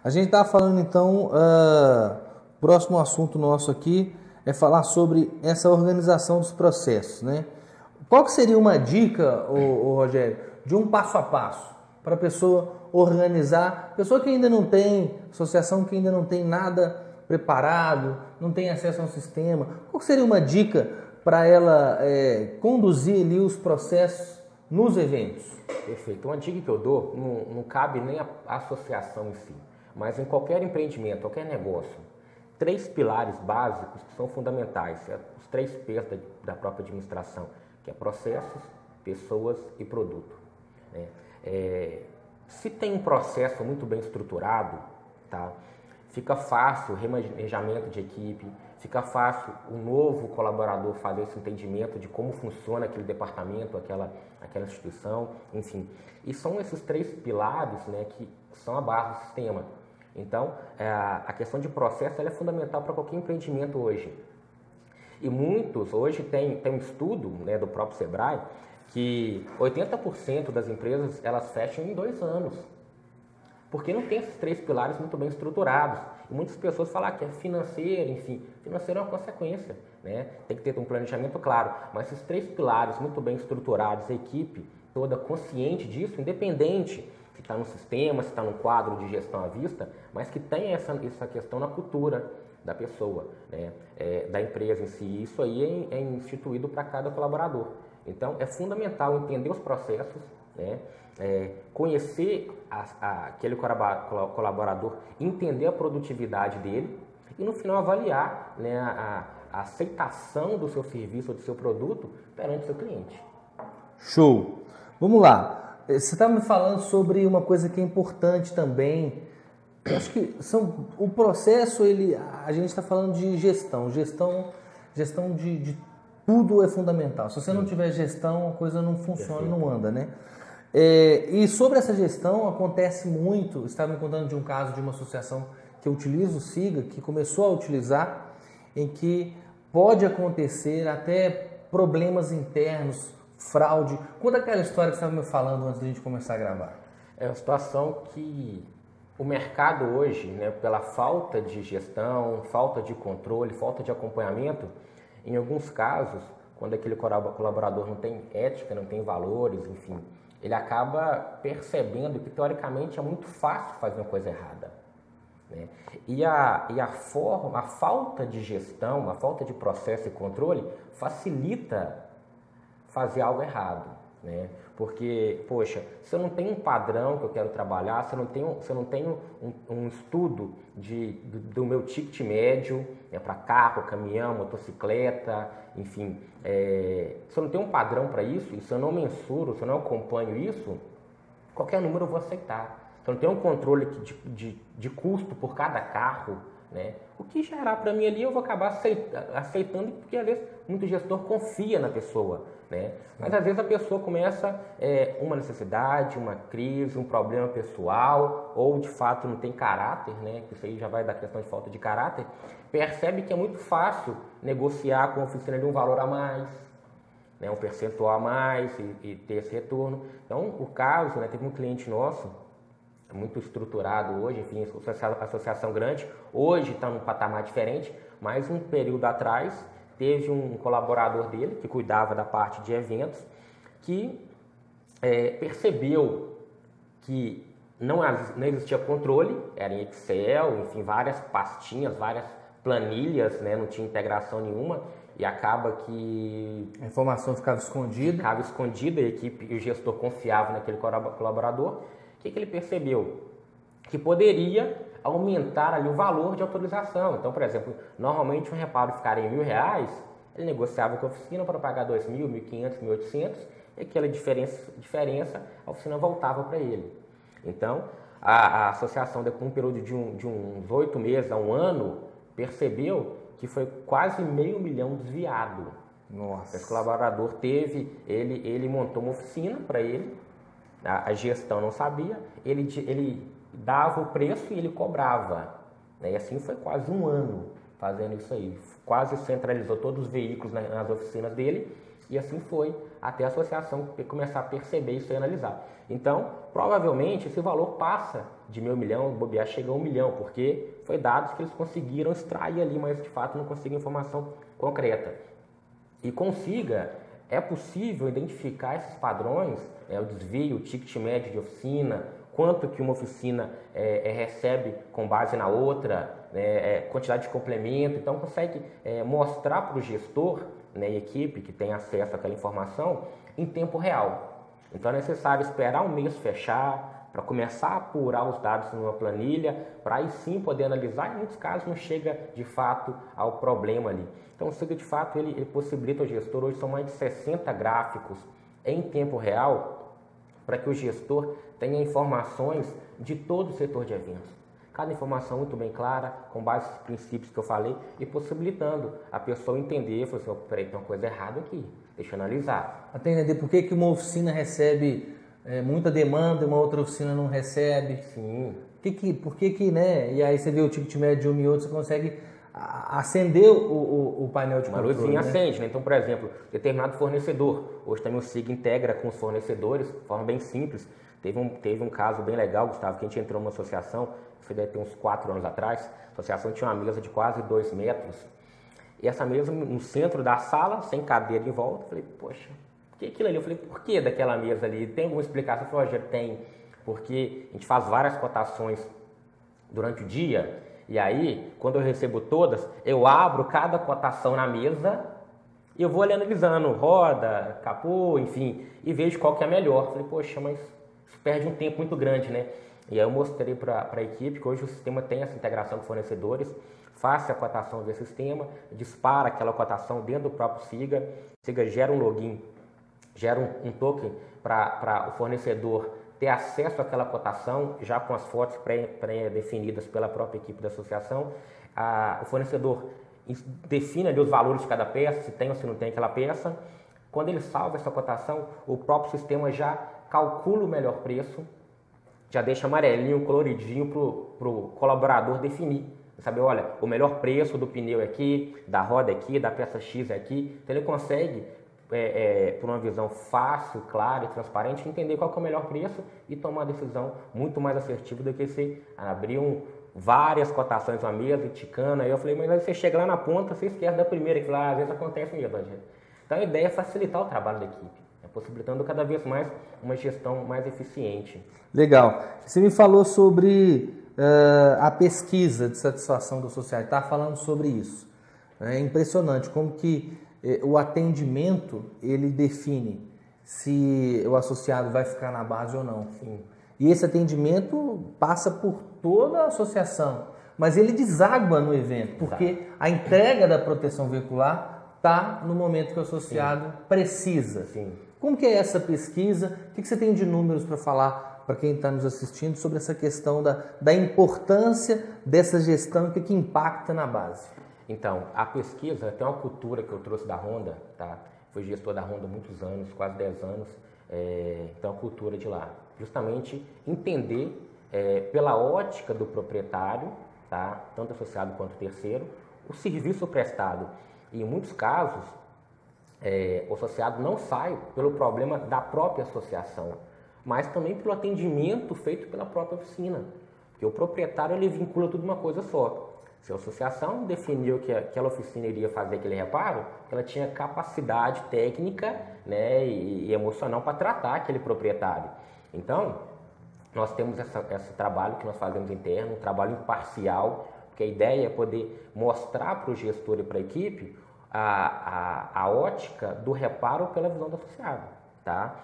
A gente está falando então, próximo assunto nosso aqui é falar sobre essa organização dos processos, né? Qual que seria uma dica, Rogério, de um passo a passo para a pessoa organizar, pessoa que ainda não tem, associação que ainda não tem nada preparado, não tem acesso ao sistema, qual seria uma dica para ela conduzir ali os processos nos eventos? Perfeito. Uma dica que eu dou, não cabe nem a associação em si, mas em qualquer empreendimento, qualquer negócio, 3 pilares básicos que são fundamentais, os 3 P's da própria administração, que é processos, pessoas e produto. Se tem um processo muito bem estruturado, tá? Fica fácil o remanejamento de equipe, fica fácil o novo colaborador fazer esse entendimento de como funciona aquele departamento, aquela instituição, enfim. E são esses 3 pilares, né, que são a base do sistema. Então, a questão de processo ela é fundamental para qualquer empreendimento hoje. E muitos, hoje tem um estudo, né, do próprio Sebrae, que 80% das empresas elas fecham em 2 anos. Porque não tem esses 3 pilares muito bem estruturados. E muitas pessoas falam que é financeiro, enfim. Financeiro é uma consequência, né? Tem que ter um planejamento claro. Mas esses 3 pilares muito bem estruturados, a equipe toda consciente disso, independente se está no sistema, se está no quadro de gestão à vista, mas que tenha essa questão na cultura da pessoa, né? Da empresa em si. Isso aí é instituído para cada colaborador. Então, é fundamental entender os processos, né? Conhecer aquele colaborador, entender a produtividade dele e, no final, avaliar, né, a aceitação do seu serviço ou do seu produto perante o seu cliente. Show! Vamos lá. Você estava me falando sobre uma coisa que é importante também. Eu acho que o processo, a gente está falando de gestão de tudo é fundamental. Se você não tiver gestão, a coisa não funciona, não anda, né? E sobre essa gestão, acontece muito, estava me contando de um caso de uma associação que utiliza o SIGA, que começou a utilizar, em que pode acontecer até problemas internos, fraude. Conta aquela história que você estava me falando antes da gente começar a gravar. É uma situação que o mercado hoje, né, pela falta de gestão, falta de controle, falta de acompanhamento, em alguns casos, quando aquele colaborador não tem ética, não tem valores, enfim, ele acaba percebendo que, teoricamente, é muito fácil fazer uma coisa errada, né? E a falta de gestão, a falta de processo e controle facilita fazer algo errado, né? Porque, poxa, se eu não tenho um padrão que eu quero trabalhar, se eu não tenho um estudo do meu ticket médio, né, para carro, caminhão, motocicleta, enfim, se eu não tenho um padrão para isso, e se eu não mensuro, se eu não acompanho isso, qualquer número eu vou aceitar. Se eu não tenho um controle de custo por cada carro, né, o que gerar para mim ali eu vou acabar aceitando, porque às vezes muito gestor confia na pessoa, né? Mas às vezes a pessoa começa uma necessidade, uma crise, um problema pessoal, ou de fato não tem caráter, né? Isso aí já vai da questão de falta de caráter, percebe que é muito fácil negociar com a oficina de um valor a mais, né? Um percentual a mais e ter esse retorno. Então, o caso, né, teve um cliente nosso, muito estruturado hoje, enfim, associação grande, hoje está num patamar diferente, mas um período atrás teve um colaborador dele que cuidava da parte de eventos que percebeu que não existia controle, era em Excel, enfim, várias pastinhas, várias planilhas, né, não tinha integração nenhuma e acaba que a informação ficava escondida. Ficava escondida, a equipe e o gestor confiavam naquele colaborador. O que ele percebeu? Que poderia aumentar ali o valor de autorização. Então, por exemplo, normalmente um reparo ficaria em R$1.000, ele negociava com a oficina para pagar R$2.000, R$1.500, R$1.800, e aquela diferença a oficina voltava para ele. Então, a associação, depois de um período de uns 8 meses a 1 ano, percebeu que foi quase R$500 mil desviado. Nossa. Esse colaborador ele montou uma oficina para ele, a gestão não sabia, ele dava o preço e ele cobrava, né? E assim foi quase 1 ano fazendo isso aí, quase centralizou todos os veículos nas oficinas dele E assim foi, até a associação começar a perceber isso e analisar. Então, provavelmente, esse valor passa de meio milhão, bobear chega a 1 milhão, porque foi dados que eles conseguiram extrair ali, mas de fato não conseguem informação concreta. E é possível identificar esses padrões, o desvio, o ticket médio de oficina, quanto que uma oficina recebe com base na outra, quantidade de complemento. Então, consegue mostrar para o gestor, né, e equipe que tem acesso àquela informação em tempo real. Então, é necessário esperar um mês fechar para começar a apurar os dados numa planilha, para aí sim poder analisar. Em muitos casos, não chega de fato ao problema ali. Então, o SIGA, de fato, ele possibilita ao gestor, hoje são mais de 60 gráficos em tempo real, para que o gestor tenha informações de todo o setor de eventos. Cada informação muito bem clara, com base nos princípios que eu falei, e possibilitando a pessoa entender, falar assim, peraí, tem uma coisa errada aqui, deixa eu analisar. Até entender por que uma oficina recebe muita demanda e uma outra oficina não recebe. Sim. Por que, né? E aí você vê o ticket médio de um e outro, você consegue acender o painel de controle. Uma luzinha, né? acende, né? Então, por exemplo, determinado fornecedor, hoje também o SIGA integra com os fornecedores, de forma bem simples. Teve um caso bem legal, Gustavo, que a gente entrou numa associação, isso deve ter uns 4 anos atrás. A associação tinha uma mesa de quase 2 metros. E essa mesa no centro da sala, sem cadeira em volta. Eu falei, poxa, por que aquilo ali? Eu falei, por que daquela mesa ali? Tem alguma explicação? Eu falei, Rogério, tem. Porque a gente faz várias cotações durante o dia. E aí, quando eu recebo todas, eu abro cada cotação na mesa e eu vou ali analisando roda, capô, enfim, e vejo qual que é a melhor. Eu falei, poxa, mas isso perde um tempo muito grande, né? E aí eu mostrei para a equipe que hoje o sistema tem essa integração com fornecedores, faça a cotação desse sistema, dispara aquela cotação dentro do próprio SIGA, o SIGA gera um login, gera um token para o fornecedor ter acesso àquela cotação, já com as fotos pré-definidas pela própria equipe da associação. O fornecedor define ali os valores de cada peça, se tem ou se não tem aquela peça. Quando ele salva essa cotação, o próprio sistema já calcula o melhor preço, já deixa amarelinho, coloridinho para o colaborador definir. Saber, olha, o melhor preço do pneu é aqui, da roda é aqui, da peça X é aqui. Então ele consegue, por uma visão fácil, clara e transparente, entender qual que é o melhor preço e tomar uma decisão muito mais assertiva do que se abrir várias cotações na mesa e ticando. Aí eu falei, mas aí você chega lá na ponta, você esquece da primeira, que lá às vezes acontece mesmo, gente. Então a ideia é facilitar o trabalho da equipe, possibilitando cada vez mais uma gestão mais eficiente. Legal. Você me falou sobre a pesquisa de satisfação do associado, está falando sobre isso. É impressionante como que o atendimento ele define se o associado vai ficar na base ou não. Sim. E esse atendimento passa por toda a associação, mas ele deságua no evento, porque a entrega da proteção veicular está no momento que o associado precisa. Sim. Como que é essa pesquisa? O que você tem de números para falar para quem está nos assistindo sobre essa questão da importância dessa gestão e o que impacta na base? Então, a pesquisa tem uma cultura que eu trouxe da Honda, tá? Fui gestor da Honda há muitos anos, quase 10 anos, então a cultura de lá. Justamente entender pela ótica do proprietário, tá? Tanto associado quanto terceiro, o serviço prestado. E em muitos casos, o associado não sai pelo problema da própria associação, mas também pelo atendimento feito pela própria oficina. Porque o proprietário ele vincula tudo uma coisa só. Se a associação definiu que aquela oficina iria fazer aquele reparo, ela tinha capacidade técnica, né, e emocional para tratar aquele proprietário. Então, nós temos esse trabalho que nós fazemos interno, um trabalho imparcial, porque a ideia é poder mostrar para o gestor e para a equipe a ótica do reparo pela visão do associado. Tá?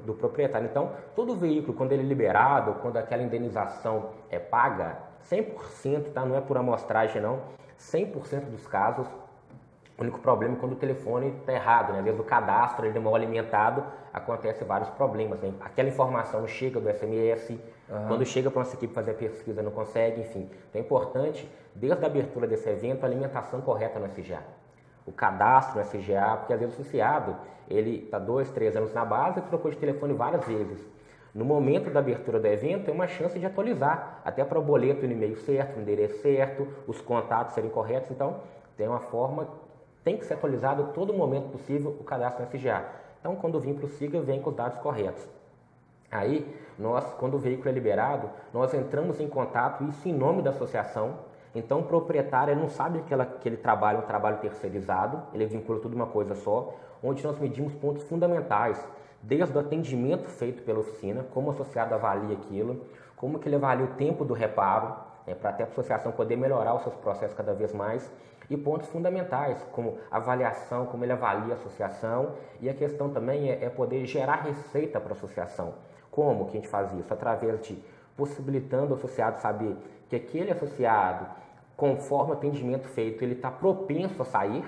Do proprietário. Então, todo veículo, quando ele é liberado, quando aquela indenização é paga, 100%, tá? Não é por amostragem não, 100% dos casos, o único problema é quando o telefone está errado, né? Às vezes o cadastro ele é mal alimentado, acontece vários problemas, né? Aquela informação não chega do SMS, quando chega para nossa equipe fazer a pesquisa não consegue, enfim. Então é importante, desde a abertura desse evento, a alimentação correta no SGA. O cadastro no SGA, porque às vezes o associado, ele está 2, 3 anos na base e trocou de telefone várias vezes. No momento da abertura do evento, tem uma chance de atualizar, até para o boleto no e-mail certo, no endereço certo, os contatos serem corretos. Então, tem tem que ser atualizado a todo momento possível o cadastro no SGA. Então, quando vem para o SIGA, vem com os dados corretos. Aí, nós, quando o veículo é liberado, nós entramos em contato, isso em nome da associação. Então, o proprietário não sabe que ele trabalha um trabalho terceirizado, ele vincula tudo uma coisa só, onde nós medimos pontos fundamentais, desde o atendimento feito pela oficina, como o associado avalia aquilo, como que ele avalia o tempo do reparo, para até a associação poder melhorar os seus processos cada vez mais, e pontos fundamentais, como avaliação, como ele avalia a associação, e a questão também é poder gerar receita para a associação. Como que a gente faz isso? Através de possibilitando o associado saber que aquele associado, conforme o atendimento feito, ele está propenso a sair,